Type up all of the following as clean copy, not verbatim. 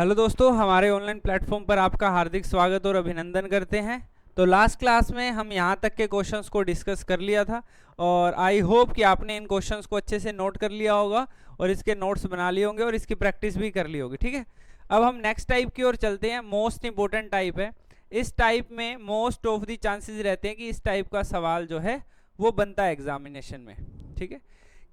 Hello दोस्तों, हमारे online platform पर आपका हार्दिक स्वागत और अभिनंदन करते हैं। तो लास्ट क्लास में हम यहाँ तक के क्वेश्चंस को डिस्कस कर लिया था और आई होप कि आपने इन क्वेश्चंस को अच्छे से नोट कर लिया होगा और इसके नोट्स बना लिए होंगे और इसकी प्रैक्टिस भी कर ली होगी। ठीक है, अब हम नेक्स्ट टाइप की ओर चलते हैं। मोस्ट इंपॉर्टेंट टाइप है। इस टाइप में मोस्ट ऑफ द चांसेस रहते हैं कि इस टाइप का सवाल जो है वो बनता है एग्जामिनेशन में। ठीक है,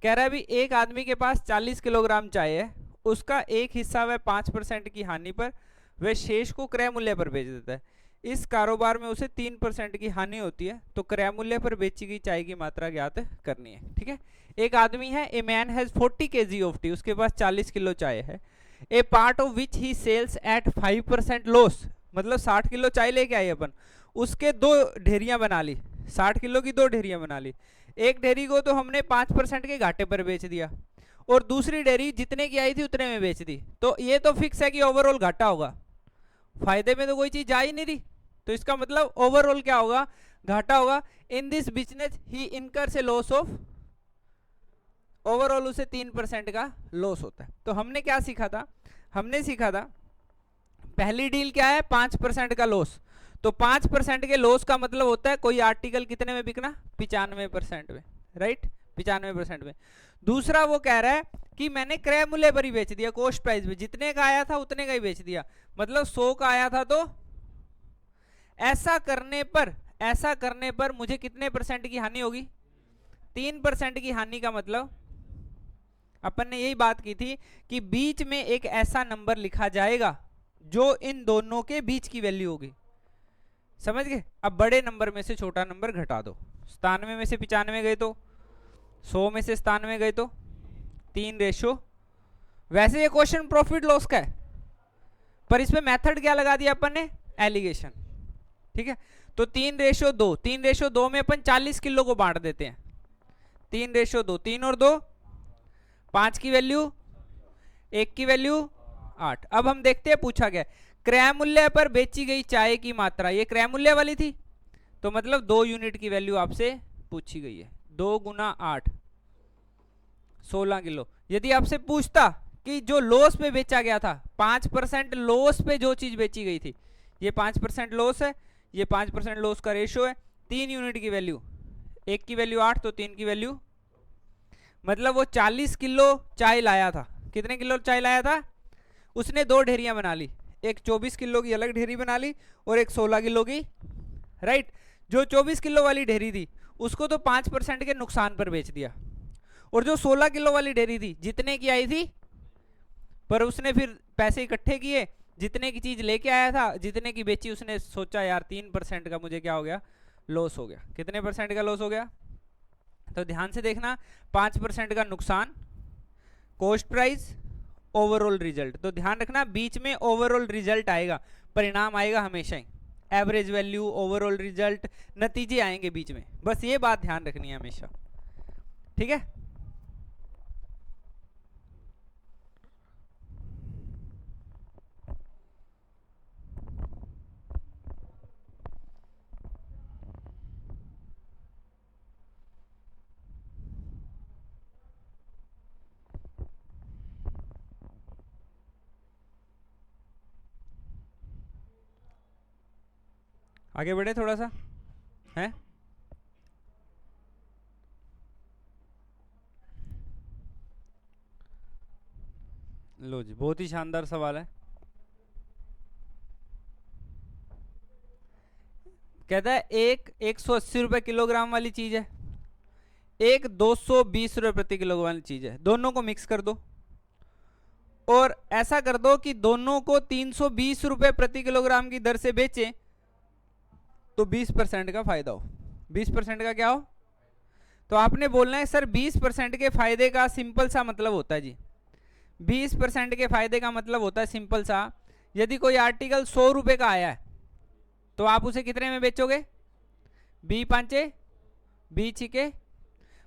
कह रहा है अभी एक आदमी के पास 40 किलोग्राम चाय है, उसका एक हिस्सा वह 5% की हानि पर वह शेष को क्रय मूल्य पर बेच देता है। इस कारोबार में उसे 3% की हानि होती है, तो क्रय मूल्य पर बेची गई चाय की मात्रा ज्ञात करनी है। ठीक है, एक आदमी है, a man has 40 kg of tea, उसके पास 40 किलो चाय है। A part of which he sells at 5% loss, मतलब 60 किलो चाय लेके आए अपन, उसके दो ढेरियां बना ली, 60 किलो की दो ढेरियां बना ली। एक ढेरी को तो हमने 5% के घाटे पर बेच दिया और दूसरी डेयरी जितने की आई थी उतने में बेच दी, तो ये तो फिक्स है कि ओवरऑल घाटा होगा। फायदे में तो कोई चीज जा ही नहीं रही, तो इसका मतलब ओवरऑल क्या होगा, घाटा होगा। In this business he incurs A loss of, overall उसे 3% का लॉस होता है। तो हमने क्या सीखा था, हमने सीखा था पहली डील क्या है, 5% का लॉस। तो 5% के लॉस का मतलब होता है कोई आर्टिकल कितने में बिकना, 95% में, राइट, 95% में। दूसरा वो कह रहा है कि मैंने क्रय मूल्य पर ही बेच दिया, कॉस्ट प्राइस में जितने का आया था उतने का ही बेच दिया, मतलब 100 का आया था तो ऐसा करने पर मुझे कितने परसेंट की हानि होगी, 3% की हानि। का मतलब अपन ने यही बात की थी कि बीच में एक ऐसा नंबर लिखा जाएगा जो इन दोनों के बीच की वैल्यू होगी, समझ गए। अब बड़े नंबर में से छोटा नंबर घटा दो, 97 में से 95 गए तो 100 में से 97 गए तो 3 वैसे ये क्वेश्चन प्रॉफिट लॉस का है, पर इसमें मेथड क्या लगा दिया अपन ने, एलिगेशन। ठीक है, तो 3:2 में अपन 40 किलो को बांट देते हैं, 3:2, 3 और 2 5 की वैल्यू, 1 की वैल्यू 8। अब हम देखते हैं पूछा गया क्रय मूल्य पर बेची गई चाय की मात्रा, ये क्रय मूल्य वाली थी, तो मतलब 2 यूनिट की वैल्यू आपसे पूछी गई है। 2 × 8 16 किलो। यदि आपसे पूछता कि जो लॉस पे बेचा गया था, 5% लॉस पे जो चीज बेची गई थी, ये 5% लॉस है, ये 5% लॉस का रेशियो है, 3 यूनिट की वैल्यू, 1 की वैल्यू 8 तो 3 की वैल्यू, मतलब वो 40 किलो चाय लाया था। कितने किलो चाय लाया था, उसने दो ढेरियां बना ली, एक 24 किलो की अलग ढेरी बना ली और एक 16 किलो की, राइट। जो 24 किलो वाली ढेरी थी उसको तो 5% के नुकसान पर बेच दिया, और जो 16 किलो वाली ढेरी थी जितने की आई थी, पर उसने फिर पैसे इकट्ठे किए, जितने की चीज लेके आया था जितने की बेची, उसने सोचा यार 3% का मुझे क्या हो गया, लॉस हो गया। कितने परसेंट का लॉस हो गया, तो ध्यान से देखना, 5% का नुकसान, कॉस्ट प्राइस, ओवरऑल रिजल्ट। तो ध्यान रखना बीच में ओवरऑल रिजल्ट आएगा, परिणाम आएगा हमेशा ही, एवरेज वैल्यू, ओवरऑल रिजल्ट, नतीजे आएंगे बीच में, बस ये बात ध्यान रखनी है हमेशा। ठीक है, आगे बढ़े थोड़ा सा है। लो जी, बहुत ही शानदार सवाल है। कहता है एक 180 रुपए किलोग्राम वाली चीज है, एक 220 रुपए प्रति किलोग्राम वाली चीज है, दोनों को मिक्स कर दो और ऐसा कर दो कि दोनों को 320 रुपए प्रति किलोग्राम की दर से बेचें, तो 20% का फायदा हो। 20% का क्या हो, तो आपने बोलना है सर 20% के फायदे का सिंपल सा मतलब होता है जी, 20% के फायदे का मतलब होता है सिंपल सा, यदि कोई आर्टिकल 100 रुपए का आया है तो आप उसे कितने में बेचोगे, 20×5 20×6,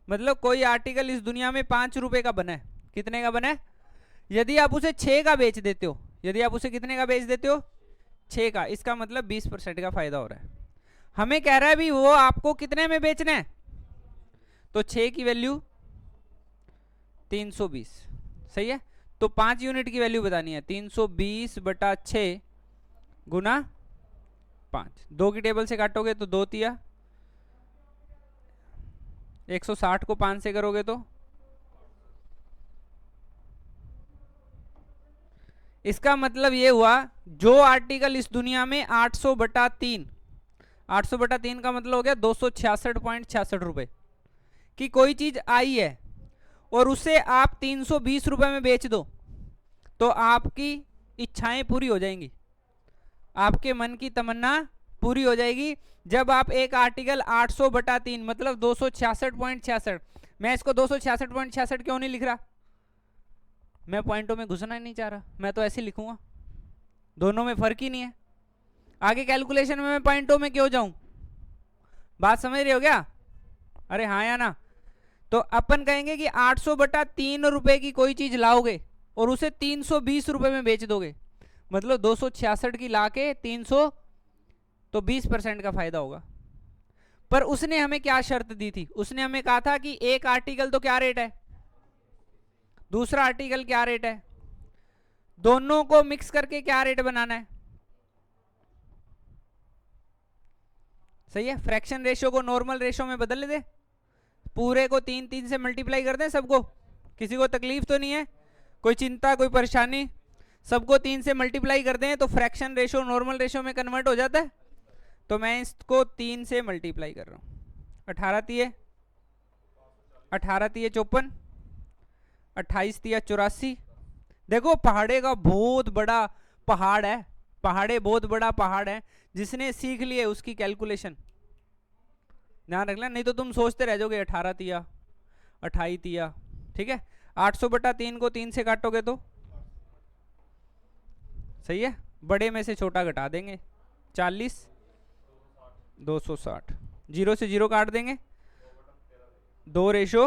मतलब कोई आर्टिकल इस दुनिया में 5 रुपए का बना है, कितने का बना है, यदि आप उसे 6 का बेच देते हो, यदि आप उसे कितने का बेच देते हो, 6 का, इसका मतलब 20% का फायदा हो रहा है। हमें कह रहा है भी वो आपको कितने में बेचना है, तो 6 की वैल्यू 320, सही है। तो 5 यूनिट की वैल्यू बतानी है। 320/6 गुना 5, 2 की टेबल से काटोगे तो 2 तिया, 160 को 5 से करोगे तो इसका मतलब ये हुआ जो आर्टिकल इस दुनिया में 800/3, 800/3 का मतलब हो गया 266.66 रुपए की कोई चीज आई है और उसे आप 320 रुपए में बेच दो तो आपकी इच्छाएं पूरी हो जाएंगी, आपके मन की तमन्ना पूरी हो जाएगी। जब आप एक आर्टिकल 800/3 मतलब 266.66, मैं इसको 266.66 क्यों नहीं लिख रहा, मैं पॉइंटों में घुसना ही नहीं चाह रहा, मैं तो ऐसे लिखूंगा, दोनों में फर्क ही नहीं है। आगे कैलकुलेशन में मैं पॉइंटों में क्यों जाऊं, बात समझ रहे हो क्या? अरे हाँ या ना? तो अपन कहेंगे कि 800/3 रुपए की कोई चीज लाओगे और उसे 320 रुपए में बेच दोगे, मतलब 266 की लाके 300, तो 20% का फायदा होगा। पर उसने हमें क्या शर्त दी थी, उसने हमें कहा था कि एक आर्टिकल तो क्या रेट है, दूसरा आर्टिकल क्या रेट है, दोनों को मिक्स करके क्या रेट बनाना है। सही है, फ्रैक्शन रेशियो को नॉर्मल रेशियो में बदल दे, पूरे को 3 से मल्टीप्लाई कर दें सबको, किसी को तकलीफ तो नहीं है, कोई चिंता कोई परेशानी, सबको 3 से मल्टीप्लाई कर दें तो फ्रैक्शन रेशियो नॉर्मल रेशियो में कन्वर्ट हो जाता है। तो मैं इसको 3 से मल्टीप्लाई कर रहा हूं, 18 तिये 54, 28 तिया 84। देखो पहाड़े का बहुत बड़ा पहाड़ है, पहाड़े बहुत बड़ा पहाड़ है, जिसने सीख लिए उसकी कैलकुलेशन ध्यान रखना, नहीं तो तुम सोचते रह जाओगे 18 तिया 28 तिया, ठीक है। 800/3 को 3 से काटोगे तो सही है, बड़े में से छोटा घटा देंगे, 40, 260, 0 से 0 काट देंगे, 2 रेशो।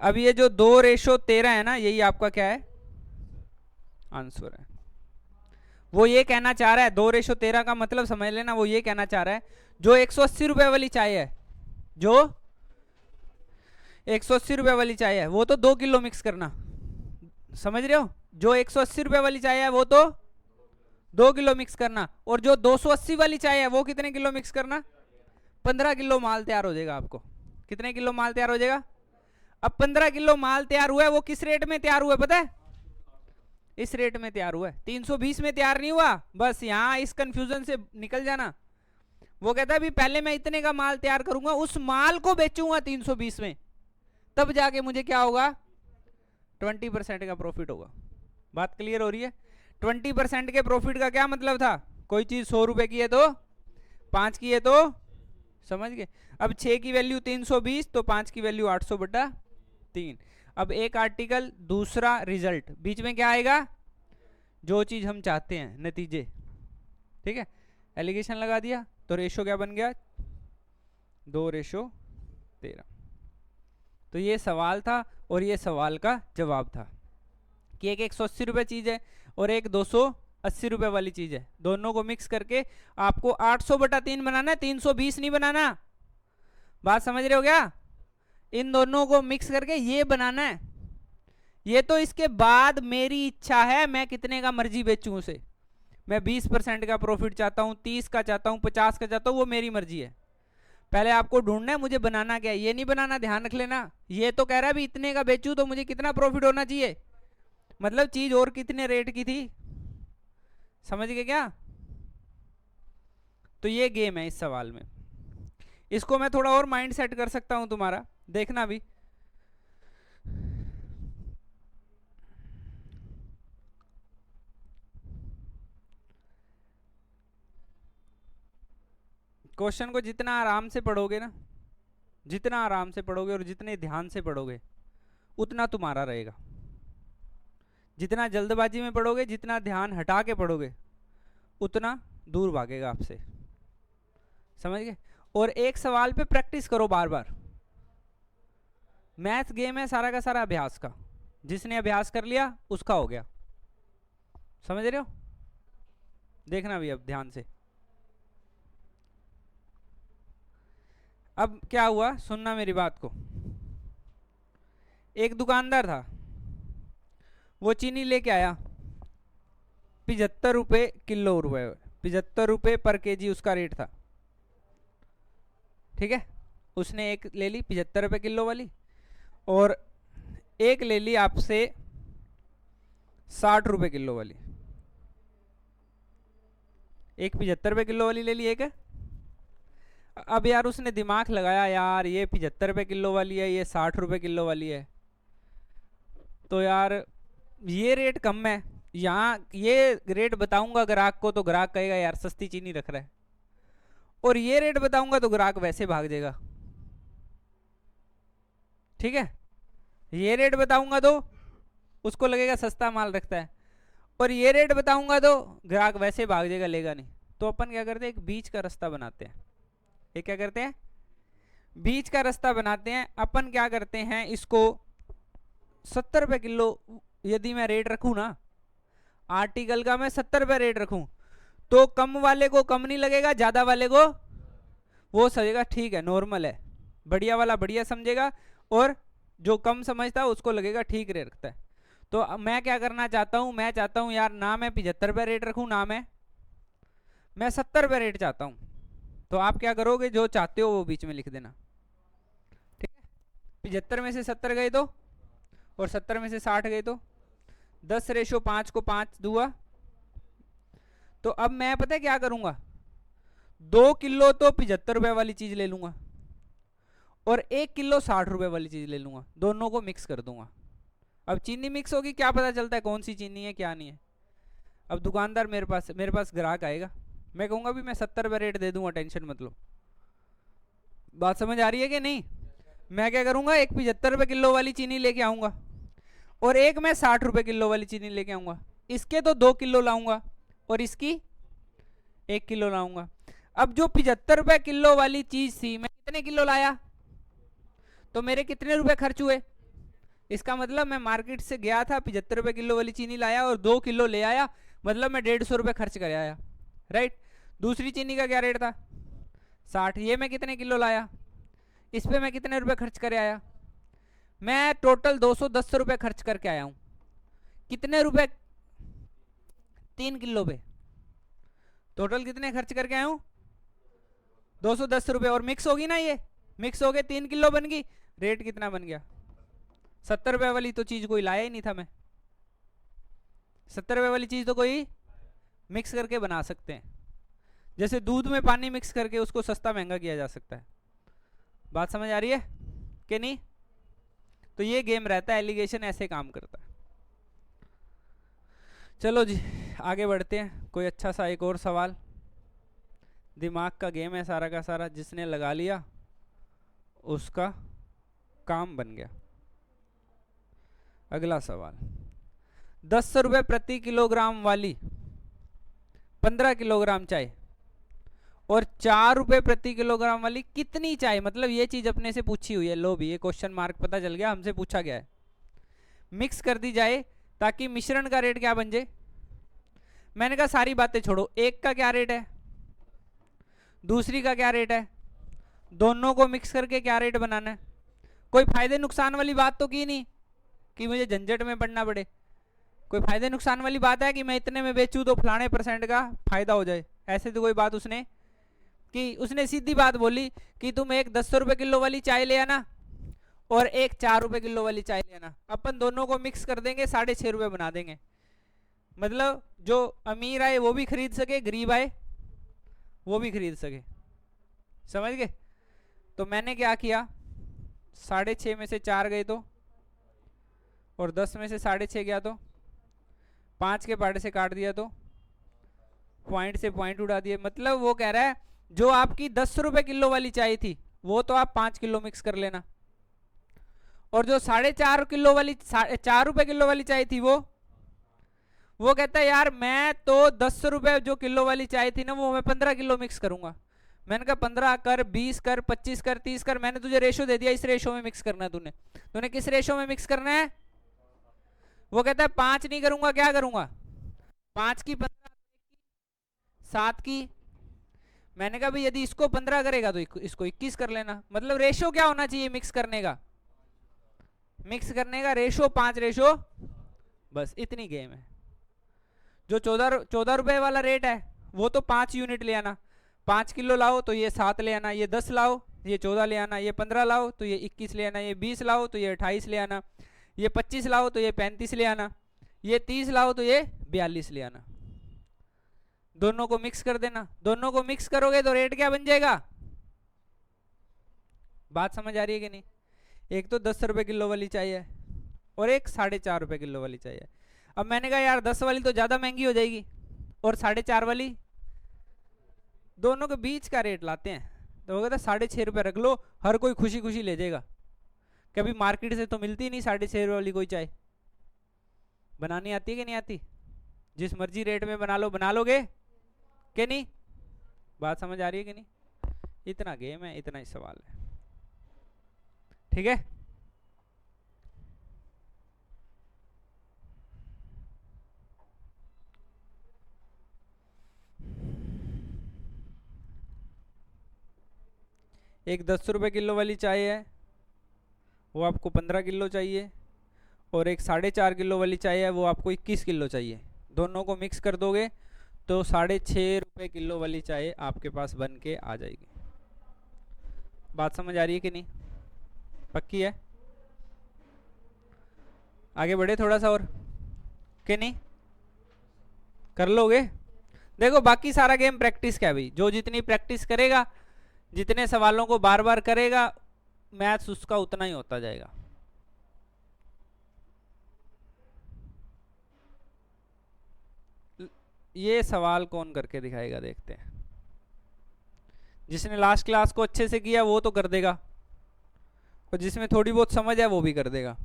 अब ये जो 2:13 है ना, यही आपका क्या है, आंसर है। वो ये कहना चाह रहा है, 2:13 का मतलब समझ लेना, वो ये कहना चाह रहा है जो 180 रुपए वाली चाय है, जो 180 रुपए वाली चाय है वो तो 2 किलो मिक्स करना, समझ रहे हो, जो 180 रुपए वाली चाय है वो तो 2 किलो मिक्स करना, और जो 280 वाली चाय है वो कितने किलो मिक्स करना, 15 किलो माल तैयार हो जाएगा आपको। कितने किलो माल तैयार हो जाएगा? अब 15 किलो माल तैयार हुआ है, वो किस रेट में तैयार हुआ है पता है? इस रेट में तैयार हुआ है, 320 में तैयार नहीं हुआ। बस यहां इस कंफ्यूजन से निकल जाना। वो कहता है भी पहले मैं इतने का माल तैयार करूंगा, उस माल को बेचूंगा 320 में, तब जाके मुझे क्या होगा, 20% का प्रॉफिट होगा। बात क्लियर हो रही है? 20% के प्रॉफिट का क्या मतलब था, कोई चीज 100 रुपए की है तो 5 की है तो, समझ गए। अब 6 की वैल्यू 320 तो 5 की वैल्यू 800/3। अब एक आर्टिकल दूसरा रिजल्ट, बीच में क्या आएगा, जो चीज हम चाहते हैं, नतीजे, ठीक है। एलिगेशन लगा दिया तो रेशो क्या बन गया, 2:13। तो ये सवाल था और ये सवाल का जवाब था कि एक 180 रुपए चीज है और एक 280 रुपए वाली चीज है, दोनों को मिक्स करके आपको 800/3 बनाना है, 320 नहीं बनाना। बात समझ रहे हो क्या? इन दोनों को मिक्स करके ये बनाना है। ये तो इसके बाद मेरी इच्छा है, मैं कितने का मर्जी बेचूं उसे, मैं 20% का प्रॉफिट चाहता हूं, 30 का चाहता हूं, 50 का चाहता हूं, वो मेरी मर्जी है। पहले आपको ढूंढना है मुझे बनाना क्या है, ये नहीं बनाना, ध्यान रख लेना। ये तो कह रहा है भी इतने का बेचूं तो मुझे कितना प्रॉफिट होना चाहिए, मतलब चीज और कितने रेट की थी, समझ गए क्या? तो ये गेम है इस सवाल में। इसको मैं थोड़ा और माइंड सेट कर सकता हूं तुम्हारा, देखना भी। क्वेश्चन को जितना आराम से पढ़ोगे ना, जितना आराम से पढ़ोगे और जितने ध्यान से पढ़ोगे उतना तुम्हारा रहेगा। जितना जल्दबाजी में पढ़ोगे, जितना ध्यान हटा के पढ़ोगे, उतना दूर भागेगा आपसे, समझ गए। और एक सवाल पे प्रैक्टिस करो बार बार। मैथ गेम है सारा का सारा अभ्यास का, जिसने अभ्यास कर लिया उसका हो गया, समझ रहे हो। देखना भी अब ध्यान से। अब क्या हुआ, सुनना मेरी बात को। एक दुकानदार था, वो चीनी लेके आया 75 रुपये किलो, 75 रुपये पर केजी उसका रेट था, ठीक है। उसने एक ले ली 75 रुपये किलो वाली, और एक ले ली आपसे 60 रुपये किलो वाली। एक 75 रुपये किलो वाली ले ली एक है। अब यार उसने दिमाग लगाया, यार ये 75 रुपये किलो वाली है, ये 60 रुपये किलो वाली है, तो यार ये रेट कम है, यहाँ ये रेट बताऊंगा ग्राहक को तो ग्राहक कहेगा यार सस्ती चीनी रख रहा है, और ये रेट बताऊंगा तो ग्राहक वैसे भाग जाएगा, ठीक है। ये रेट बताऊंगा तो उसको लगेगा सस्ता माल रखता है, और ये रेट बताऊंगा तो ग्राहक वैसे भाग जाएगा, लेगा नहीं। तो अपन क्या करते हैं, एक बीच का रास्ता बनाते हैं। ये क्या करते हैं, बीच का रास्ता बनाते हैं। अपन क्या करते हैं, इसको 70 रुपये किलो यदि मैं रेट रखूं ना, आर्टिकल का मैं 70 रुपये रेट रखूं, तो कम वाले को कम नहीं लगेगा, ज्यादा वाले को वो समझेगा ठीक है नॉर्मल है, बढ़िया वाला बढ़िया समझेगा, और जो कम समझता है उसको लगेगा ठीक रेट रखता है। तो मैं क्या करना चाहता हूं, मैं चाहता हूं यार ना मैं 75 रुपये रेट रखूं, ना मैं 70 रुपये रेट चाहता हूं। तो आप क्या करोगे, जो चाहते हो वो बीच में लिख देना, ठीक है। 75 में से 70 गए तो, और 70 में से 60 गए तो 10:5 को 5 दूंगा। तो अब मैं पता है क्या करूंगा, 2 किलो तो 75 रुपये वाली चीज ले लूंगा, और 1 किलो 60 रुपये वाली चीज ले लूंगा, दोनों को मिक्स कर दूंगा। अब चीनी मिक्स होगी, क्या पता चलता है कौन सी चीनी है क्या नहीं है। अब दुकानदार मेरे पास ग्राहक आएगा, मैं कहूंगा भी मैं 70 रुपये रेट दे दूंगा, टेंशन मत लो। बात समझ आ रही है कि नहीं। मैं क्या करूंगा, एक 75 रुपये किलो वाली चीनी लेके आऊंगा, और एक मैं 60 रुपये किलो वाली चीनी लेके आऊंगा। इसके तो 2 किलो लाऊंगा, और इसकी 1 किलो लाऊंगा। अब जो 75 रुपये किलो वाली चीज थी, मैं कितने किलो लाया, तो मेरे कितने रुपए खर्च हुए। इसका मतलब मैं मार्केट से गया था, 75 रुपये किलो वाली चीनी लाया और 2 किलो ले आया, मतलब मैं 150 रुपये खर्च कर आया, राइट। दूसरी चीनी का क्या रेट था, 60, ये मैं कितने किलो लाया, इस पे मैं कितने रुपए खर्च कर आया, मैं टोटल 210 रुपये खर्च करके आया हूं। कितने रुपए, 3 किलो पे टोटल कितने खर्च करके आया हूं, 210 रुपये। और मिक्स होगी ना, ये मिक्स हो गए, 3 किलो बन गई, रेट कितना बन गया, 70 रुपये वाली तो चीज कोई लाया ही नहीं था मैं। 70 रुपये वाली चीज तो कोई मिक्स करके बना सकते हैं, जैसे दूध में पानी मिक्स करके उसको सस्ता महंगा किया जा सकता है। बात समझ आ रही है कि नहीं। तो ये गेम रहता है, एलिगेशन ऐसे काम करता है। चलो जी आगे बढ़ते हैं, कोई अच्छा सा एक और सवाल। दिमाग का गेम है सारा का सारा, जिसने लगा लिया उसका काम बन गया। अगला सवाल, 10 रुपये प्रति किलोग्राम वाली 15 किलोग्राम चाय और 4 रुपये प्रति किलोग्राम वाली कितनी चाय, मतलब ये चीज अपने से पूछी हुई है, लो भी ये क्वेश्चन मार्क पता चल गया, हमसे पूछा गया है, मिक्स कर दी जाए ताकि मिश्रण का रेट क्या बन जाए। मैंने कहा सारी बातें छोड़ो, एक का क्या रेट है, दूसरी का क्या रेट है, दोनों को मिक्स करके क्या रेट बनाना है। कोई फायदे नुकसान वाली बात तो की नहीं कि मुझे झंझट में पड़ना पड़े। कोई फायदे नुकसान वाली बात है कि मैं इतने में बेचूं तो फलाने % का फायदा हो जाए, ऐसे तो कोई बात उसने कि उसने सीधी बात बोली कि तुम एक 10 रुपये किलो वाली चाय ले आना और एक 4 रुपये किलो वाली चाय ले आना, अपन दोनों को मिक्स कर देंगे, 6.5 रुपये बना देंगे। मतलब जो अमीर आए वो भी खरीद सके, गरीब आए वो भी खरीद सके, समझ गए। तो मैंने क्या किया, 6.5 में से 4 गए तो, और 10 में से 6.5 गया तो 5 के पार्ट से काट दिया, तो पॉइंट से पॉइंट उड़ा दिए। मतलब वो कह रहा है जो आपकी 10 रुपये किलो वाली चाय थी वो तो आप 5 किलो मिक्स कर लेना, और जो 4.5 किलो वाली 4 रुपये किलो वाली चाय थी वो कहता है यार मैं तो 10 रुपये जो किलो वाली चाय थी ना वो मैं 15 किलो मिक्स करूंगा। मैंने कहा 15 कर, 20 कर, 25 कर, 30 कर, मैंने तुझे रेशो दे दिया, इस रेशो में मिक्स करना है तूने किस रेशो में मिक्स करना है। वो कहता है 5 नहीं करूंगा, क्या करूंगा, 5 की 15, 7 की। मैंने कहा भाई यदि इसको 15 करेगा तो इसको 21 कर लेना। मतलब रेशो क्या होना चाहिए मिक्स करने का, रेशो 5:2 बस इतनी गेम है। जो 14 रुपए वाला रेट है वो तो 5 यूनिट ले आना, 5 किलो लाओ तो ये 7 ले आना, ये 10 लाओ ये 14 ले आना, ये 15 लाओ तो ये 21 ले आना, ये 20 लाओ तो ये 28 ले आना, ये 25 लाओ तो ये 35 ले आना, ये 30 लाओ तो ये 42 ले आना। दोनों को मिक्स कर देना। दोनों को मिक्स करोगे तो रेट क्या बन जाएगा? बात समझ आ रही है कि नहीं? एक तो 10 रुपए किलो वाली चाहिए और एक 4.5 रुपए किलो वाली चाहिए। अब मैंने कहा यार 10 वाली तो ज्यादा महंगी हो जाएगी और 4.5 वाली, दोनों के बीच का रेट लाते हैं तो वो कहता 6.5 रुपए रख लो, हर कोई खुशी खुशी ले जाएगा। कभी मार्केट से तो मिलती नहीं 6.5 वाली कोई चाय। बनानी आती है कि नहीं आती? जिस मर्जी रेट में बना लो, बना लोगे कि नहीं? बात समझ आ रही है कि नहीं? इतना गेम है, इतना ही सवाल है। ठीक है, एक 10 रुपए किलो वाली चाय है वो आपको 15 किलो चाहिए, और एक 4.5 किलो वाली चाय है वो आपको 21 किलो चाहिए। दोनों को मिक्स कर दोगे तो 6.5 रुपए किलो वाली चाय आपके पास बन के आ जाएगी। बात समझ आ रही है कि नहीं? पक्की है? आगे बढ़े थोड़ा सा और कि नहीं? कर लोगे? देखो बाकी सारा गेम प्रैक्टिस का है भाई। जो जितनी प्रैक्टिस करेगा, जितने सवालों को बार बार करेगा, मैथ्स उसका उतना ही होता जाएगा। ये सवाल कौन करके दिखाएगा? देखते हैं। जिसने लास्ट क्लास को अच्छे से किया वो तो कर देगा, और जिसमें थोड़ी बहुत समझ है वो भी कर देगा।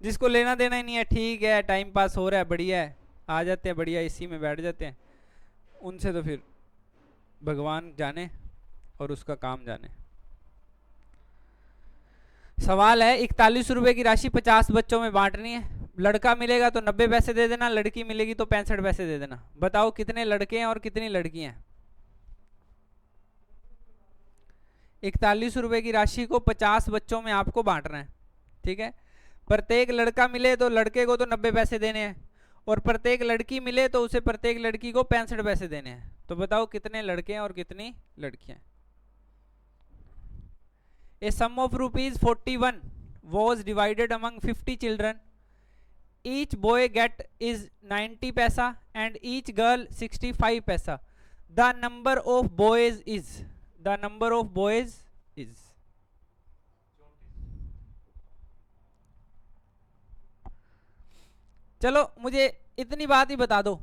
जिसको लेना देना ही नहीं है, ठीक है टाइम पास हो रहा है, बढ़िया है, आ जाते हैं, बढ़िया इसी में बैठ जाते हैं, उनसे तो फिर भगवान जाने और उसका काम जाने। सवाल है 41 रुपए की राशि 50 बच्चों में बांटनी है। लड़का मिलेगा तो 90 पैसे दे देना, लड़की मिलेगी तो 65 पैसे दे देना। बताओ कितने लड़के हैं और कितनी लड़कियां हैं? 41 रुपए की राशि को 50 बच्चों में आपको बांटना है, ठीक है। प्रत्येक लड़का मिले तो लड़के को तो 90 पैसे देने हैं, और प्रत्येक लड़की मिले तो उसे प्रत्येक लड़की को 65 पैसे देने हैं। तो बताओ कितने लड़के हैं और कितनी लड़कियां? A sum of rupees 41 was divided among 50 children. Each boy get is 90 paisa and each girl 65 paisa. The number of boys is. The number of boys is. चलो मुझे इतनी बात ही बता दो,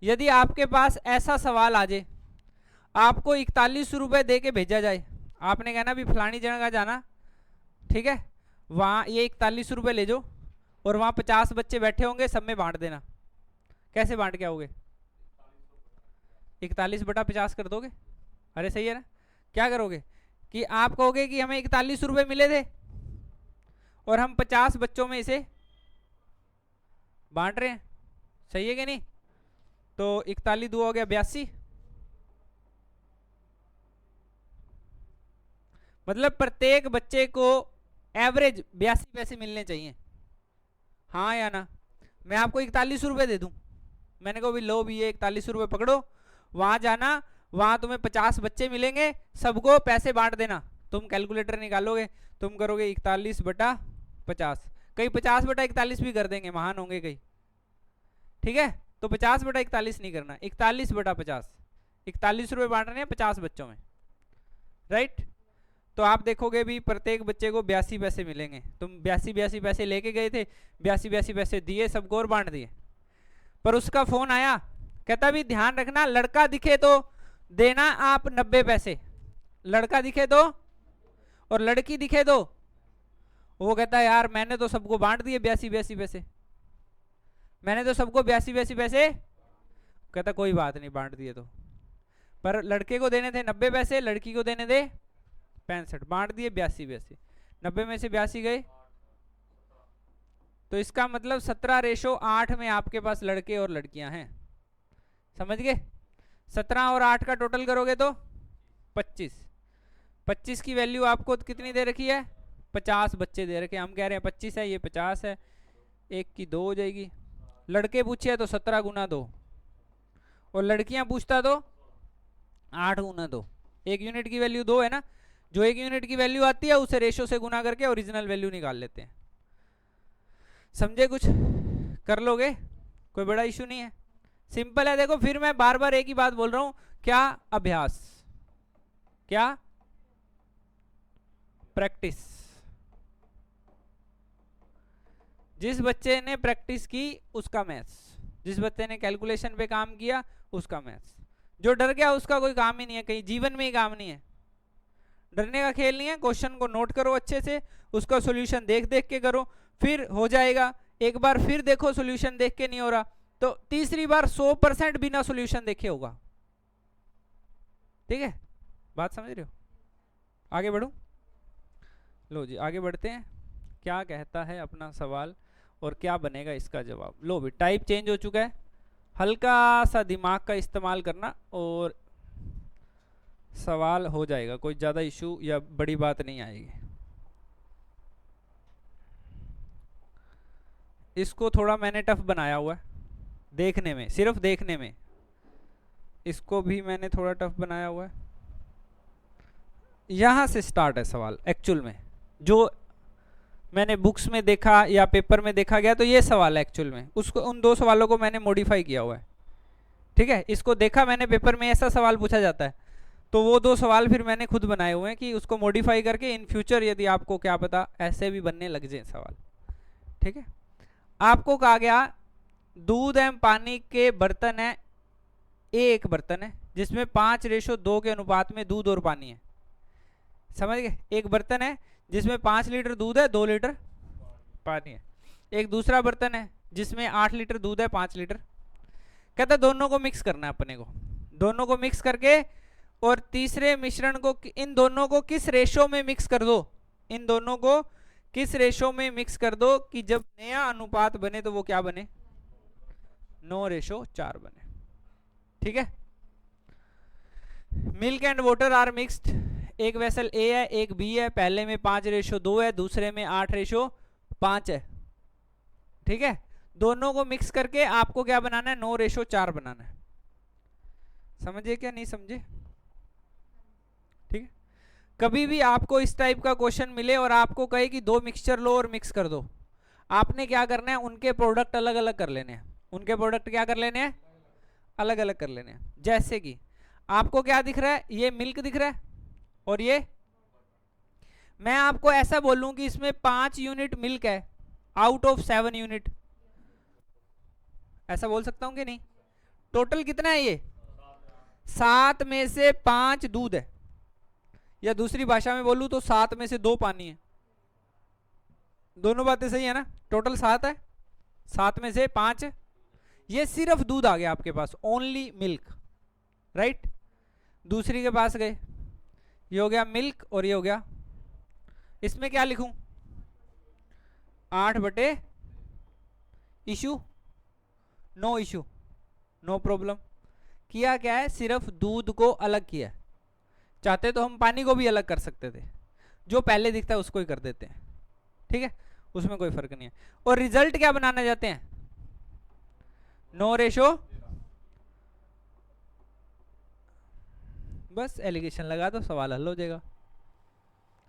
यदि आपके पास ऐसा सवाल आ जाए, आपको 41 रुपए दे के भेजा जाए, आपने कहना भी फलानी जगह जाना, ठीक है, वहाँ ये 41 रुपए ले जाओ और वहाँ 50 बच्चे बैठे होंगे, सब में बांट देना। कैसे बांट के आओगे? 41/50 कर दोगे? अरे सही है ना? क्या करोगे कि आप कहोगे कि हमें 41 रुपए मिले थे और हम 50 बच्चों में इसे बांट रहे हैं। सही है कि नहीं? तो 41 दो हो गया 82, मतलब प्रत्येक बच्चे को एवरेज 82 पैसे मिलने चाहिए। हाँ या ना? मैं आपको 41 रुपए दे दूं, मैंने कहा भी लो भी ये 41 रुपए पकड़ो, वहां जाना, वहां तुम्हें 50 बच्चे मिलेंगे, सबको पैसे बांट देना। तुम कैलकुलेटर निकालोगे, तुम करोगे 41/50, कई 50/41 भी कर देंगे, महान होंगे कई, ठीक है। तो 50/41 नहीं करना, 41/50, 41 रुपए बांट रहे हैं 50 बच्चों में, राइट। तो आप देखोगे भी प्रत्येक बच्चे को 82 पैसे मिलेंगे। तुम 82 पैसे लेके गए थे, 82 पैसे दिए सबको और बांट दिए। पर उसका फोन आया, कहता भी ध्यान रखना लड़का दिखे तो देना आप 90 पैसे, लड़का दिखे तो, और लड़की दिखे तो। वो कहता है यार मैंने तो सबको बांट दिए 82 पैसे, मैंने तो सबको 82 पैसे। कहता कोई बात नहीं, बांट दिए तो, पर लड़के को देने थे 90 पैसे, लड़की को देने थे 65, बांट दिए 82। 90 में से 82 गए, तो इसका मतलब 17:8 में आपके पास लड़के और लड़कियां हैं। समझ गए? 17 और 8 का टोटल करोगे तो 25। 25 की वैल्यू आपको कितनी दे रखी है? 50 बच्चे दे रखे हैं। हम कह रहे हैं 25 है, ये 50 है, 1 की 2 हो जाएगी। लड़के पूछे तो 17 गुना 2, और लड़कियां पूछता तो 8 गुना 2। 1 यूनिट की वैल्यू 2 है ना, जो 1 यूनिट की वैल्यू आती है उसे रेशो से गुना करके ओरिजिनल वैल्यू निकाल लेते हैं। समझे? कुछ कर लोगे, कोई बड़ा इशू नहीं है, सिंपल है। देखो फिर मैं बार बार एक ही बात बोल रहा हूं, क्या अभ्यास, क्या प्रैक्टिस। जिस बच्चे ने प्रैक्टिस की उसका मैथ्स, जिस बच्चे ने कैलकुलेशन पे काम किया उसका मैथ्स। जो डर गया उसका कोई काम ही नहीं है, कहीं जीवन में ही काम नहीं है। डरने का खेल नहीं है। क्वेश्चन को नोट करो अच्छे से, उसका सॉल्यूशन देख देख के करो, फिर हो जाएगा। एक बार फिर देखो सॉल्यूशन देख के नहीं हो रहा तो तीसरी बार 100% बिना सॉल्यूशन देखे होगा। ठीक है, बात समझ रहे हो? आगे बढ़ूं? लो जी आगे बढ़ते हैं। क्या कहता है अपना सवाल और क्या बनेगा इसका जवाब। लो भी टाइप चेंज हो चुका है, हल्का सा दिमाग का इस्तेमाल करना और सवाल हो जाएगा, कोई ज़्यादा इशू या बड़ी बात नहीं आएगी। इसको थोड़ा मैंने टफ बनाया हुआ है देखने में, सिर्फ देखने में इसको भी मैंने थोड़ा टफ बनाया हुआ है। यहाँ से स्टार्ट है सवाल एक्चुअल में, जो मैंने बुक्स में देखा या पेपर में देखा गया तो ये सवाल है एक्चुअल में, उसको उन 2 सवालों को मैंने मॉडिफाई किया हुआ है। ठीक है, इसको देखा मैंने पेपर में ऐसा सवाल पूछा जाता है तो वो 2 सवाल फिर मैंने खुद बनाए हुए हैं कि उसको मॉडिफाई करके इन फ्यूचर यदि आपको क्या पता ऐसे भी बनने लग जाए सवाल। ठीक है, आपको कहा गया दूध एवं पानी के बर्तन है, एक बर्तन है जिसमें 5:2 के अनुपात में दूध और पानी है। समझ गए? एक बर्तन है जिसमें 5 लीटर दूध है, 2 लीटर पानी है। एक दूसरा बर्तन है जिसमें 8 लीटर दूध है, 5 लीटर। कहता दोनों को मिक्स करना है अपने को, दोनों को मिक्स करके और तीसरे मिश्रण को, इन दोनों को किस रेशो में मिक्स कर दो, इन दोनों को किस रेशो में मिक्स कर दो कि जब नया अनुपात बने तो वो क्या बने, 9:4 बने। ठीक है, milk and water are mixed, एक वेसल ए है एक बी है, पहले में 5:2 है, दूसरे में 8:5 है। ठीक है, दोनों को मिक्स करके आपको क्या बनाना है, 9:4 बनाना है। समझे क्या नहीं समझे? ठीक है, कभी भी आपको इस टाइप का क्वेश्चन मिले और आपको कहे कि 2 मिक्सचर लो और मिक्स कर दो, आपने क्या करना है, उनके प्रोडक्ट अलग अलग कर लेने हैं। उनके प्रोडक्ट क्या कर लेने हैं, अलग अलग कर लेने हैं। जैसे कि आपको क्या दिख रहा है, ये मिल्क दिख रहा है और ये, मैं आपको ऐसा बोलूं कि इसमें 5 यूनिट मिल्क है आउट ऑफ 7 यूनिट, ऐसा बोल सकता हूं कि नहीं? टोटल कितना है ये, 7 में से 5 दूध है, या दूसरी भाषा में बोलूं तो 7 में से 2 पानी है। दोनों बातें सही है ना? टोटल 7 है, 7 में से 5 ये सिर्फ दूध आ गया आपके पास, ओनली मिल्क, राइट। दूसरी के पास गए, ये हो गया मिल्क और ये हो गया, इसमें क्या लिखूं, 8 बटे issue, no issue, no problem. किया क्या है, सिर्फ दूध को अलग किया है। चाहते तो हम पानी को भी अलग कर सकते थे, जो पहले दिखता है उसको ही कर देते हैं। ठीक है, उसमें कोई फर्क नहीं है। और रिजल्ट क्या बनाना चाहते हैं, 9:, बस एलिगेशन लगा दो, सवाल हल हो जाएगा।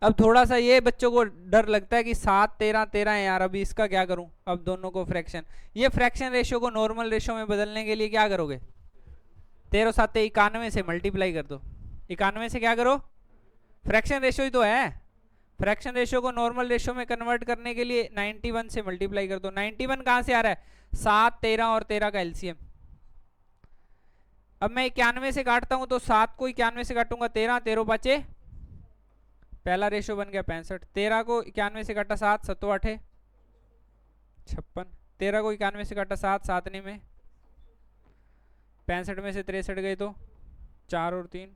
अब थोड़ा सा ये बच्चों को डर लगता है कि 7, 13, 13 है यार, अभी इसका क्या करूं। अब दोनों को फ्रैक्शन, ये फ्रैक्शन रेशियो को नॉर्मल रेशियो में बदलने के लिए क्या करोगे, 13 7 91 से मल्टीप्लाई कर दो। 91 से क्या करो, फ्रैक्शन रेशियो ही तो है, फ्रैक्शन रेशियो को नॉर्मल रेशियो में कन्वर्ट करने के लिए 91 से मल्टीप्लाई कर दो। 91 कहां से आ रहा है, 7, 13 और 13 का एलसीएम। अब मैं 91 से काटता हूं तो 7 को 91 से काटूंगा 13, 13 5, पहला रेशियो बन गया 65। 13 को 91 से काटा 7, 7 8 56। 13 को 91 से काटा 7, 7 में 65 में से 63 गए तो 4 और 3,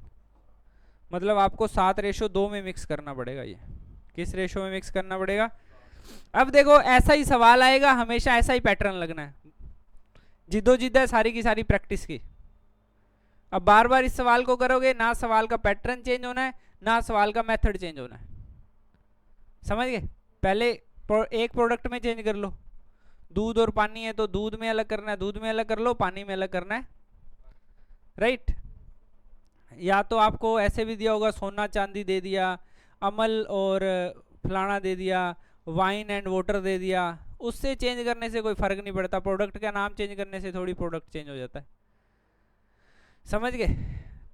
मतलब आपको 7:2 में मिक्स करना पड़ेगा। ये किस रेशो में मिक्स करना पड़ेगा। अब देखो ऐसा ही सवाल आएगा, हमेशा ऐसा ही पैटर्न लगना है, जिद्दोजिद्द है सारी की सारी प्रैक्टिस की। अब बार बार इस सवाल को करोगे ना, सवाल का पैटर्न चेंज होना है ना सवाल का मेथड चेंज होना है। समझ गए, पहले एक प्रोडक्ट में चेंज कर लो, दूध और पानी है तो दूध में अलग करना है, दूध में अलग कर लो, पानी में अलग करना है, राइट। या तो आपको ऐसे भी दिया होगा, सोना चांदी दे दिया, अमल और फलाना दे दिया, वाइन एंड वाटर दे दिया, उससे चेंज करने से कोई फर्क नहीं पड़ता, प्रोडक्ट का नाम चेंज करने से थोड़ी प्रोडक्ट चेंज हो जाता है, समझ गए?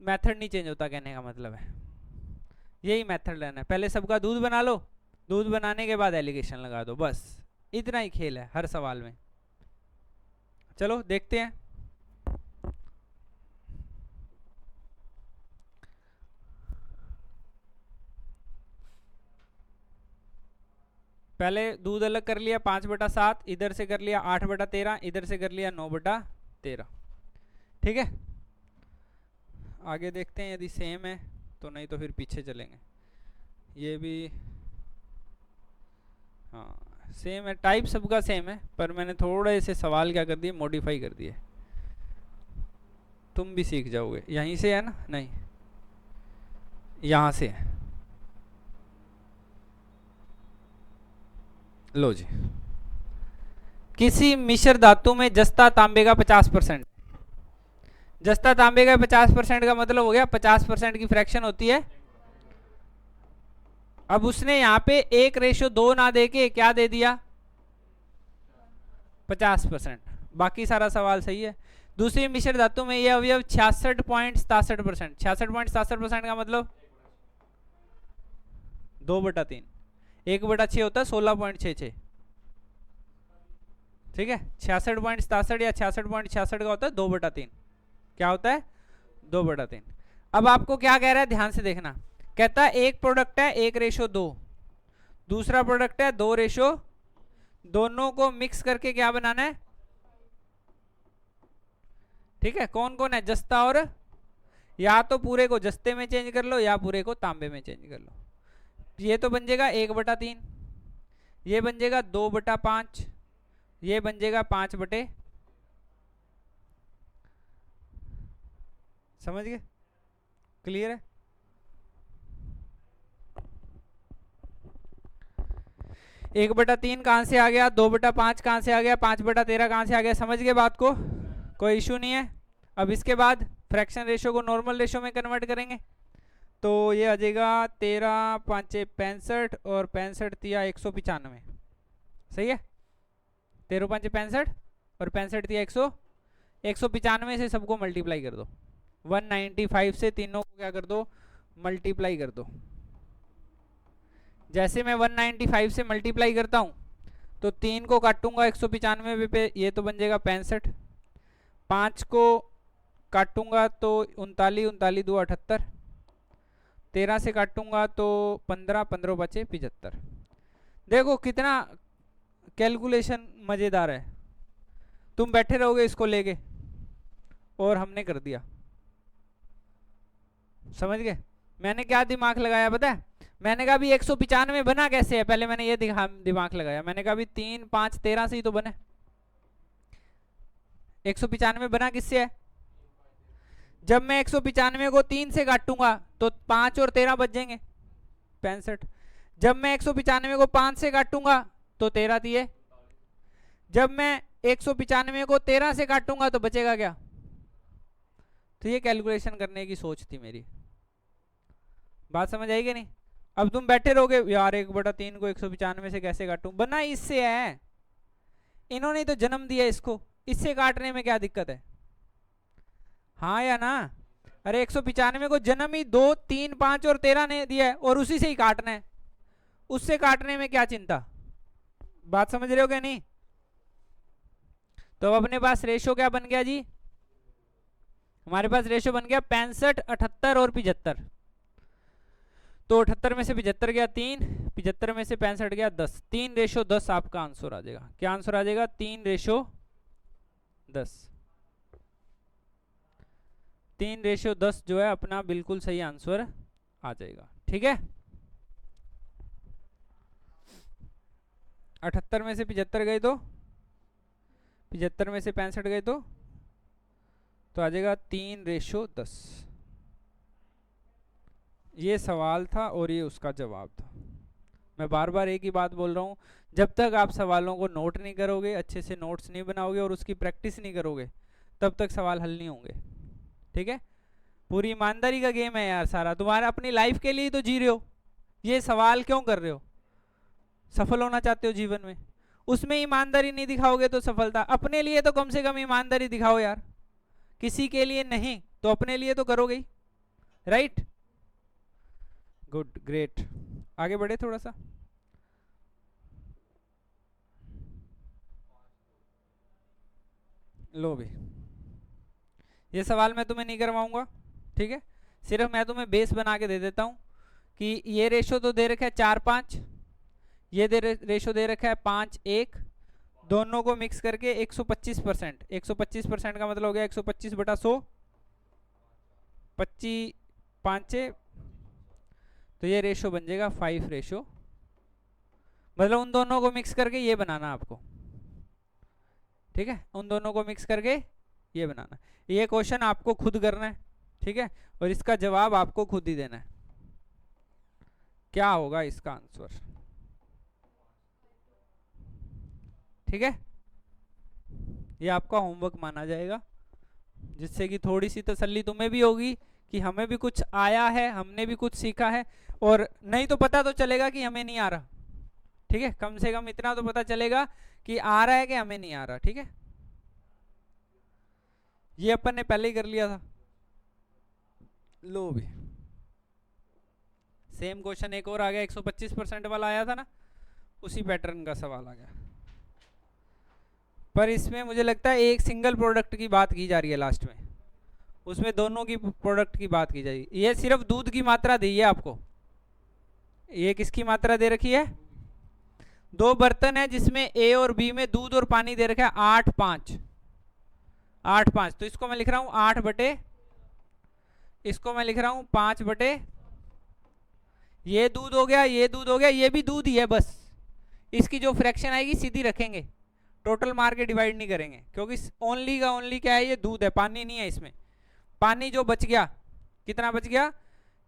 मेथड नहीं चेंज होता, कहने का मतलब है यही मेथड लेना है। पहले सबका दूध बना लो, दूध बनाने के बाद एलिगेशन लगा दो, बस इतना ही खेल है हर सवाल में। चलो देखते हैं। पहले दूध अलग कर लिया 5/7, इधर से कर लिया 8/13, इधर से कर लिया 9/13, ठीक है। आगे देखते हैं, यदि सेम है तो, नहीं तो फिर पीछे चलेंगे। ये भी हाँ सेम है, टाइप सबका सेम है, पर मैंने थोड़े से सवाल क्या कर दिए, मॉडिफाई कर दिए। तुम भी सीख जाओगे। यहीं से है ना? नहीं, यहाँ से है। लो जी, किसी मिश्र धातु में जस्ता तांबे का 50%, जस्ता तांबे का 50% का मतलब हो गया 50% की फ्रैक्शन होती है। अब उसने यहाँ पे 1:2 ना दे के क्या दे दिया, 50%। बाकी सारा सवाल सही है। दूसरी मिश्र धातु में यह अवयव 66.67%, 66.67% का मतलब 2/3, 1/6 होता है 16.66, ठीक है। 66.67 या 66.66 का होता है 2/3, क्या होता है 2/3। अब आपको क्या कह रहा है, ध्यान से देखना, कहता है एक प्रोडक्ट है 1:2, दूसरा प्रोडक्ट है 2:, दोनों को मिक्स करके क्या बनाना है, ठीक है। कौन कौन है, जस्ता और, या तो पूरे को जस्ते में चेंज कर लो या पूरे को तांबे में चेंज कर लो। ये तो बन जाएगा 1/3, ये बन जाएगा 2/5, ये बन जाएगा 5/, समझ गए? क्लियर है? एक बटा 3 कहां से आ गया, 2/5 कहां से आ गया, 5/13 कहां से आ गया, समझ गए बात को? कोई इशू नहीं है। अब इसके बाद फ्रैक्शन रेशो को नॉर्मल रेशो में कन्वर्ट करेंगे, तो ये आ जाएगा 13 5 65 और 65 तिया 195, सही है। 13 5 65 और 65 तिया 195 से सबको मल्टीप्लाई कर दो, 195 से तीनों को क्या कर दो, मल्टीप्लाई कर दो। जैसे मैं 195 से मल्टीप्लाई करता हूं तो 3 को काटूंगा 195 पे, ये तो बन जाएगा 65, 5 को काटूंगा तो 39 39 2 78, 13 से काटूंगा तो 15 15 बचे 75। देखो कितना कैलकुलेशन मजेदार है, तुम बैठे रहोगे इसको लेके और हमने कर दिया, समझ गए? मैंने क्या दिमाग लगाया पता है, मैंने कहा भी 195 बना कैसे है, पहले मैंने ये दिमाग लगाया, मैंने कहा भी 3 5 13 से ही तो बने, 195 बना किससे है, जब मैं 195 को 3 से काटूंगा तो 5 और 13 बच जाएंगे 65, जब मैं 195 को 5 से काटूंगा तो 13 दिए, जब मैं 195 को 13 से काटूंगा तो बचेगा क्या। तो ये कैलकुलेशन करने की सोच थी मेरी, बात समझ आई कि नहीं? अब तुम बैठे रहोगे यार 1/3 को 195 से कैसे काटूं, बना इससे है, इन्होंने तो जन्म दिया इसको, इससे काटने में क्या दिक्कत है, हाँ या ना? अरे 195 को जन्म ही 2 3 5 और 13 ने दिया है और उसी से ही काटना है, उससे काटने में क्या चिंता, बात समझ रहे हो क्या नहीं? तो अब अपने पास रेशो क्या बन गया जी, हमारे पास रेशो बन गया 65 78 और 75, तो 78 में से 75 गया 3, 75 में से 65 गया 10, 3:10 आपका आंसर आ जाएगा। क्या आंसर आ जाएगा, 3:10, 3:10 जो है अपना बिल्कुल सही आंसर आ जाएगा, ठीक है। 78 में से 75 गए तो 75 में से 65 गए तो आ जाएगा 3:10। ये सवाल था और ये उसका जवाब था, मैं बार बार एक ही बात बोल रहा हूँ, जब तक आप सवालों को नोट नहीं करोगे, अच्छे से नोट्स नहीं बनाओगे और उसकी प्रैक्टिस नहीं करोगे, तब तक सवाल हल नहीं होंगे। ठीक है, पूरी ईमानदारी का गेम है यार सारा, तुम्हारा अपनी लाइफ के लिए तो जी रहे हो, ये सवाल क्यों कर रहे हो? सफल होना चाहते हो जीवन में, उसमें ईमानदारी नहीं दिखाओगे तो सफलता, अपने लिए तो कम से कम ईमानदारी दिखाओ यार, किसी के लिए नहीं तो अपने लिए तो करोगे ही, राइट? गुड, ग्रेट, आगे बढ़े थोड़ा सा। लो भी, ये सवाल मैं तुम्हें नहीं करवाऊंगा, ठीक है, सिर्फ मैं तुम्हें बेस बना के दे देता हूं कि ये रेशो तो दे रखा है 4-5, ये रेशो दे रखा है 5-1, दोनों को मिक्स करके 125%, 125% का मतलब हो गया 125/100, 25 5, तो ये रेशो बन जाएगा 5 रेशो, मतलब उन दोनों को मिक्स करके ये बनाना आपको, ठीक है, उन दोनों को मिक्स करके ये बनाना। ये क्वेश्चन आपको खुद करना है, ठीक है, और इसका जवाब आपको खुद ही देना है। क्या होगा इसका आंसर? ठीक है, ये आपका होमवर्क माना जाएगा, जिससे कि थोड़ी सी तसल्ली तुम्हें भी होगी कि हमें भी कुछ आया है, हमने भी कुछ सीखा है, और नहीं तो पता तो चलेगा कि हमें नहीं आ रहा, ठीक है, कम से कम इतना तो पता चलेगा कि आ रहा है कि हमें नहीं आ रहा। ठीक है, ये अपन ने पहले ही कर लिया था। लो भी, सेम क्वेश्चन एक और आ गया, 125% वाला आया था ना, उसी पैटर्न का सवाल आ गया, पर इसमें मुझे लगता है एक सिंगल प्रोडक्ट की बात की जा रही है लास्ट में, उसमें दोनों की प्रोडक्ट की बात की जाएगी। ये सिर्फ दूध की मात्रा दी है आपको, ये किसकी मात्रा दे रखी है? 2 बर्तन है जिसमें ए और बी में दूध और पानी दे रखा है 8-5, 8-5, तो इसको मैं लिख रहा हूं 8/, इसको मैं लिख रहा हूं 5/, ये दूध हो गया, ये दूध हो गया, ये भी दूध ही है, बस इसकी जो फ्रैक्शन आएगी सीधी रखेंगे, टोटल मार के डिवाइड नहीं करेंगे, क्योंकि ओनली का ओनली क्या है, ये दूध है, पानी नहीं है इसमें। पानी जो बच गया, कितना बच गया?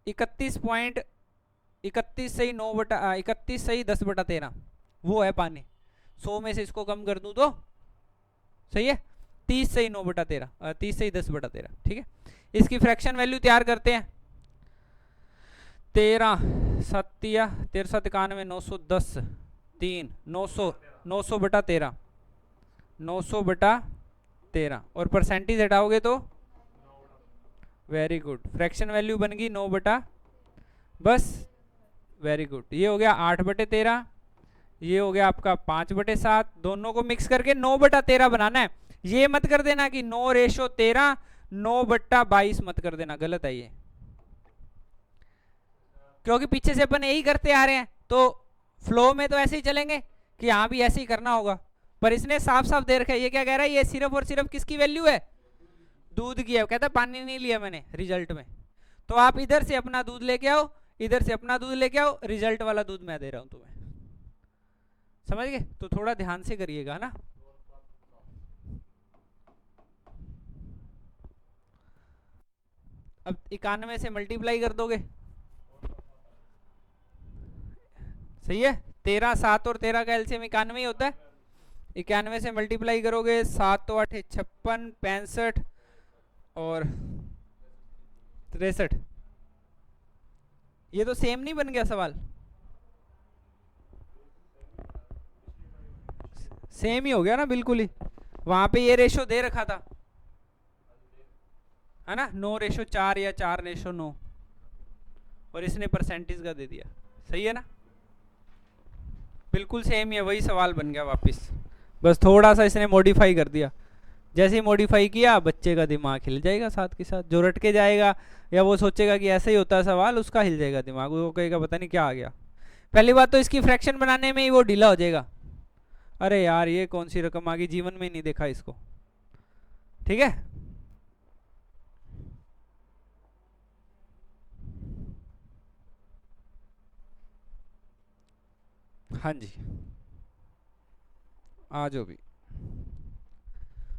31.31 वो है पानी। 100 में से इसको कम कर दूं तो सही है, 30/9/13, 30/10/13, ठीक है। इसकी फ्रैक्शन वैल्यू तैयार करते हैं। 13 7 13 910 3 900/13 900/13 और परसेंटेज हटाओगे तो वेरी गुड, फ्रैक्शन वैल्यू बन गई 9 बस, वेरी गुड। ये हो गया 8/13, ये हो गया आपका 5/7, दोनों को मिक्स करके 9/13 बनाना है। ये मत कर देना कि 9:13 9/22 मत कर देना, गलत है ये, क्योंकि पीछे से अपन यही करते आ रहे हैं, तो फ्लो में तो ऐसे ही चलेंगे कि हाँ भी ऐसे ही करना होगा, पर इसने साफ साफ दे रखा है। ये क्या कह रहा है? ये सिर्फ और सिर्फ किसकी वैल्यू है? दूध की है। कहता है पानी नहीं लिया मैंने रिजल्ट में, तो आप इधर से अपना दूध लेके आओ, इधर से अपना दूध लेके आओ, रिजल्ट वाला दूध मैं दे रहा हूं तुम्हें, समझ गए? तो थोड़ा ध्यान से करिएगा ना। अब 91 से मल्टीप्लाई कर दोगे, सही है। 13 7 और 13 का एलसीएम 91 ही होता है। 91 से मल्टीप्लाई करोगे, 7 तो 8 56 65 और 63। ये तो सेम नहीं बन गया सवाल? सेम ही हो गया ना, बिल्कुल ही। वहां पे ये रेशो दे रखा था, है ना, 9:4 या 4:9, और इसने परसेंटेज का दे दिया, सही है ना? बिल्कुल सेम ही है, वही सवाल बन गया वापस, बस थोड़ा सा इसने मॉडिफाई कर दिया। जैसे ही मॉडिफाई किया, बच्चे का दिमाग हिल जाएगा साथ के साथ, जो रट के जाएगा या वो सोचेगा कि ऐसा ही होता है सवाल, उसका हिल जाएगा दिमाग, वो कहेगा पता नहीं क्या आ गया। पहली बात तो इसकी फ्रैक्शन बनाने में ही वो ढीला हो जाएगा, अरे यार ये कौन सी रकम आ गई, जीवन में नहीं देखा इसको, ठीक है। हाँ जी, आ जाओ भी।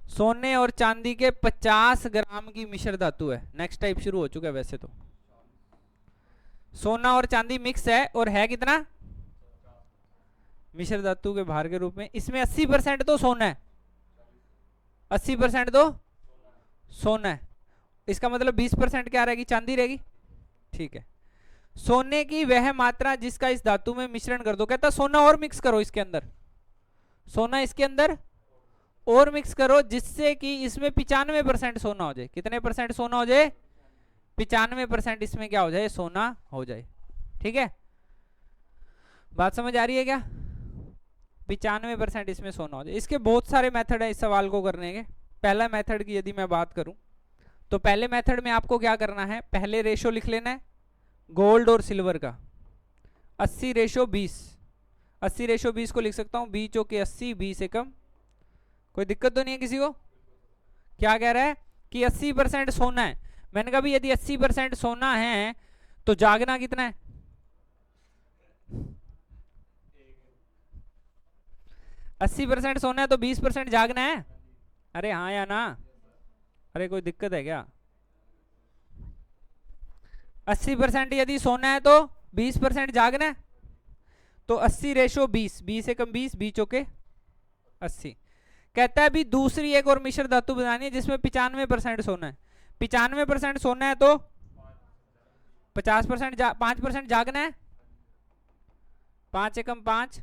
सोने और चांदी के 50 ग्राम की मिश्र धातु है। नेक्स्ट टाइप शुरू हो चुका है वैसे तो। सोना और चांदी मिक्स है, और है कितना? मिश्र धातु के भार के रूप में। इसमें 80% तो सोना है, 80% तो सोना है, इसका मतलब 20% क्या रहेगी, चांदी रहेगी। ठीक है, सोने की वह मात्रा जिसका इस धातु में मिश्रण कर दो, कहता सोना और मिक्स करो इसके अंदर, सोना इसके अंदर और मिक्स करो जिससे कि इसमें 95% सोना हो जाए। कितने परसेंट सोना हो जाए, 95% इसमें क्या हो जाए, सोना हो जाए। ठीक है, बात समझ आ रही है क्या, 95% इसमें सोना हो जाए। इसके बहुत सारे मेथड है इस सवाल को करने के। पहला मेथड की यदि मैं बात करूं तो पहले मेथड में आपको क्या करना है, पहले रेशो लिख लेना है गोल्ड और सिल्वर का, 80:20। 80:20 को लिख सकता हूं 20 चौके 80, 20 एकम। कोई दिक्कत तो नहीं है किसी को। क्या कह रहा है कि 80% सोना है। मैंने कहा भी यदि 80% सोना है तो जागना कितना है, 80% सोना है तो 20% जागना है। अरे हाँ या ना, अरे कोई दिक्कत है क्या। 80% यदि सोना है तो 20% जागना है, तो 80:20, 20 एकम 20, 20 चौके 80। कहता है भी दूसरी एक और मिश्र धातु बनानी है जिसमें 95% सोना है। 95% सोना है तो 50% 5% जागना है, 5 एकम 5।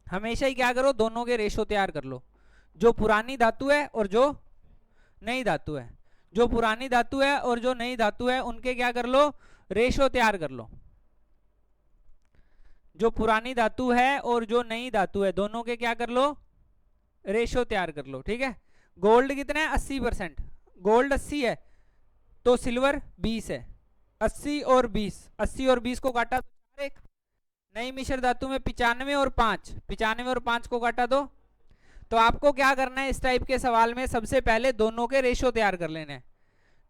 हमेशा ही क्या करो, दोनों के रेशो तैयार कर लो, जो पुरानी धातु है और जो नई धातु है। जो पुरानी धातु है और जो नई धातु है उनके क्या कर लो, रेशो तैयार कर लो। जो पुरानी धातु है और जो नई धातु है दोनों के क्या कर लो, रेशो तैयार कर लो। ठीक है, गोल्ड कितना है, 80%, गोल्ड 80 है तो सिल्वर 20 है। 80 और 20, 80 और 20 को काटा तो 4। नई मिश्र धातु में 95 और 5, 95 और 5 को काटा तो आपको क्या करना है इस टाइप के सवाल में, सबसे पहले दोनों के रेशो तैयार कर लेने हैं,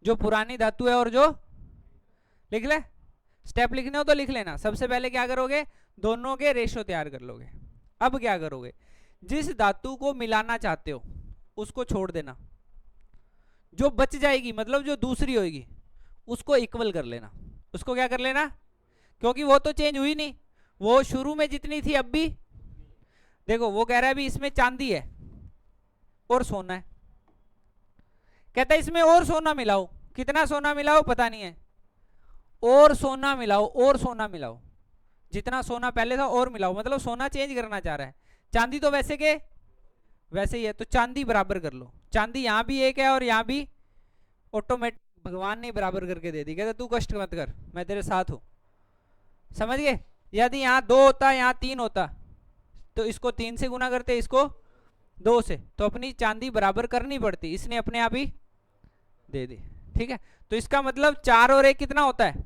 जो पुरानी धातु है और जो, लिख ले, स्टेप लिखने हो तो लिख लेना। सबसे पहले क्या करोगे, दोनों के रेशो तैयार कर लोगे। अब क्या करोगे, जिस धातु को मिलाना चाहते हो उसको छोड़ देना, जो बच जाएगी मतलब जो दूसरी होगी उसको इक्वल कर लेना। उसको क्या कर लेना, क्योंकि वो तो चेंज हुई नहीं, वो शुरू में जितनी थी अब भी। देखो वो कह रहा है भी इसमें चांदी है और सोना है, कहता है इसमें और सोना मिलाओ। कितना सोना मिलाओ पता नहीं है, और सोना मिलाओ, और सोना मिलाओ, जितना सोना पहले था और मिलाओ, मतलब सोना चेंज करना चाह रहा है। चांदी तो वैसे के वैसे ही है, तो चांदी बराबर कर लो। चांदी यहाँ भी एक है और यहाँ भी ऑटोमेटिक भगवान ने बराबर करके दे दी। कहता तू कष्ट मत कर, मैं तेरे साथ हूं। समझ गए, यदि यहाँ 2 होता, यहाँ 3 होता तो इसको 3 से गुना करते, इसको 2 से, तो अपनी चांदी बराबर करनी पड़ती, इसने अपने आप ही दे दी। ठीक है, तो इसका मतलब 4 और 1 कितना होता है,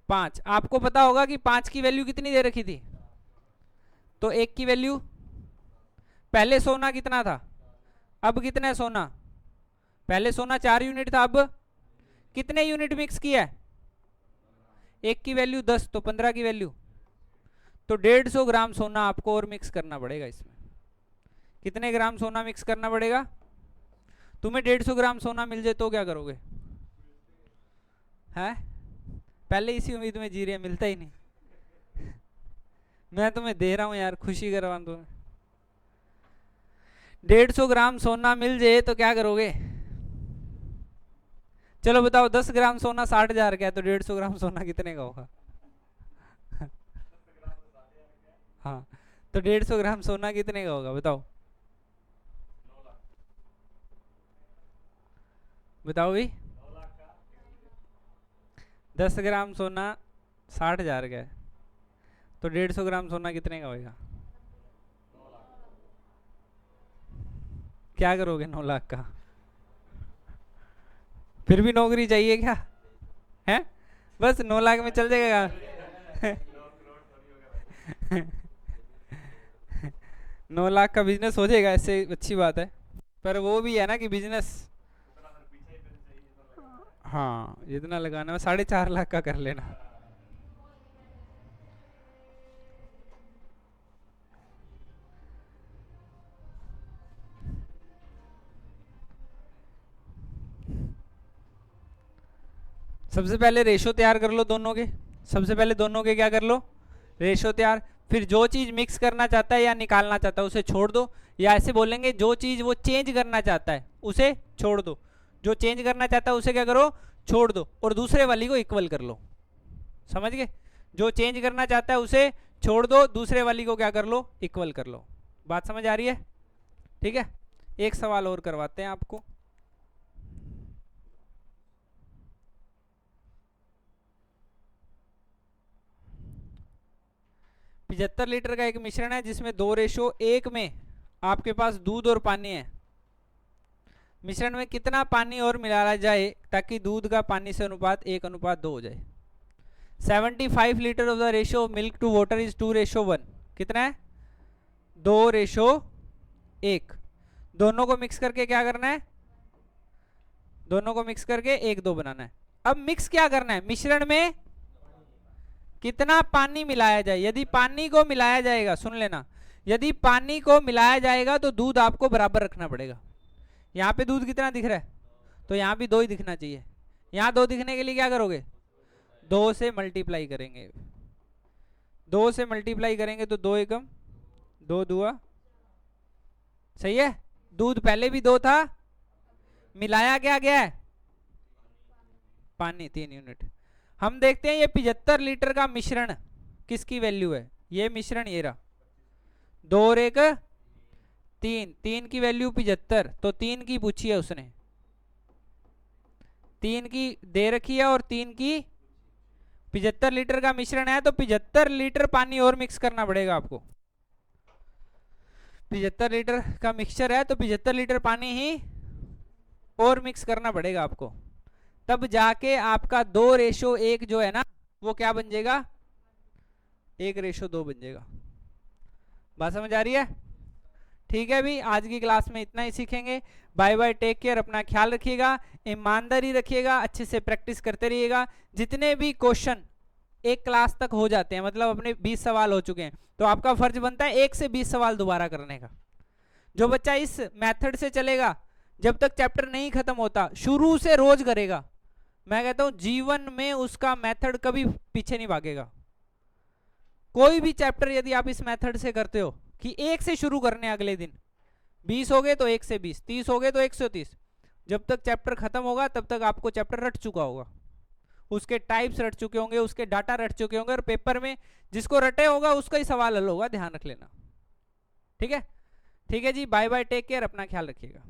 5। आपको पता होगा कि 5 की वैल्यू कितनी दे रखी थी, तो 1 की वैल्यू, पहले सोना कितना था, अब कितना है सोना, पहले सोना 4 यूनिट था, अब कितने यूनिट मिक्स किया है, 1 की वैल्यू 10, तो 15 की वैल्यू, तो 150 ग्राम सोना आपको और मिक्स करना पड़ेगा। इसमें कितने ग्राम सोना मिक्स करना पड़ेगा, तुम्हें 150 ग्राम सोना मिल जाए तो क्या करोगे, है पहले इसी उम्मीद में जी रहे, मिलता ही नहीं। मैं तुम्हें दे रहा हूं यार, खुशी करवा तुम्हें। 150 ग्राम सोना मिल जाए तो क्या करोगे, चलो बताओ 10 ग्राम सोना 60,000 का है, तो 150 ग्राम सोना कितने का होगा। हाँ, तो 150 ग्राम सोना कितने का होगा बताओ, बताओ भाई। 10 ग्राम सोना 60,000 का है, तो 150 ग्राम सोना कितने का होगा, क्या करोगे 9 लाख का। फिर भी नौकरी चाहिए क्या है, बस 9 लाख में चल जाएगा। 9 लाख का बिजनेस हो जाएगा, ऐसे अच्छी बात है, पर वो भी है ना कि बिजनेस, हाँ जितना लगाना है 4.5 लाख का कर लेना। सबसे पहले रेशो तैयार कर लो दोनों के, सबसे पहले दोनों के क्या कर लो, रेशो तैयार। फिर जो चीज मिक्स करना चाहता है या निकालना चाहता है उसे छोड़ दो, या ऐसे बोलेंगे जो चीज वो चेंज करना चाहता है उसे छोड़ दो, जो चेंज करना चाहता है उसे क्या करो, छोड़ दो, और दूसरे वाली को इक्वल कर लो। समझ गए? जो चेंज करना चाहता है उसे छोड़ दो, दूसरे वाली को क्या कर लो, इक्वल कर लो। बात समझ आ रही है? ठीक है, एक सवाल और करवाते हैं आपको। पचहत्तर लीटर का एक मिश्रण है जिसमें 2:1 में आपके पास दूध और पानी है। मिश्रण में कितना पानी और मिलाया जाए ताकि दूध का पानी से अनुपात 1:2 हो जाए? 75 litre of the ratio milk to water is 2:1। कितना है? 2:1। दोनों को मिक्स करके क्या करना है? दोनों को मिक्स करके 1:2 बनाना है। अब मिक्स क्या करना है? मिश्रण में कितना पानी मिलाया जाए। यदि पानी को मिलाया जाएगा, सुन लेना, यदि पानी को मिलाया जाएगा तो दूध आपको बराबर रखना पड़ेगा। यहाँ पे दूध कितना दिख रहा है? तो यहाँ भी 2 ही दिखना चाहिए। यहाँ 2 दिखने के लिए क्या करोगे? 2 से मल्टीप्लाई करेंगे। 2 से मल्टीप्लाई करेंगे तो 2 एकम 2 दुआ, सही है। दूध पहले भी 2 था, मिलाया क्या गया है? पानी 3 यूनिट। हम देखते हैं ये 75 लीटर का मिश्रण किसकी वैल्यू है। ये मिश्रण ये रहा, 2 और 1 3, 3 की वैल्यू 75, तो 3 की पूछी है उसने, 3 की दे रखी है और 3 की। 75 लीटर का मिश्रण है तो 75 लीटर पानी और मिक्स करना पड़ेगा आपको। 75 लीटर का मिक्सचर है तो 75 लीटर पानी ही और मिक्स करना पड़ेगा आपको, तब जाके आपका 2:1 जो है ना वो क्या बन जाएगा? 1:2 बन जाएगा। बात समझ आ रही है? ठीक है भी, आज की क्लास में इतना ही सीखेंगे। बाय बाय, टेक केयर, अपना ख्याल रखिएगा, ईमानदारी रखिएगा, अच्छे से प्रैक्टिस करते रहिएगा। जितने भी क्वेश्चन एक क्लास तक हो जाते हैं, मतलब अपने 20 सवाल हो चुके हैं, तो आपका फर्ज बनता है 1 से 20 सवाल दोबारा करने का। जो बच्चा इस मेथड से चलेगा, जब तक चैप्टर नहीं खत्म होता, शुरू से रोज करेगा, मैं कहता हूं जीवन में उसका मेथड कभी पीछे नहीं भागेगा। कोई भी चैप्टर यदि आप इस मेथड से करते हो कि 1 से शुरू करने, अगले दिन 20 हो गए तो 1 से 20, 30 हो गए तो 130, जब तक चैप्टर खत्म होगा तब तक आपको चैप्टर रट चुका होगा, उसके टाइप्स रट चुके होंगे, उसके डाटा रट चुके होंगे, और पेपर में जिसको रटे होगा उसका ही सवाल हल होगा, ध्यान रख लेना। ठीक है? ठीक है जी, बाय बाय, टेक केयर, अपना ख्याल रखिएगा।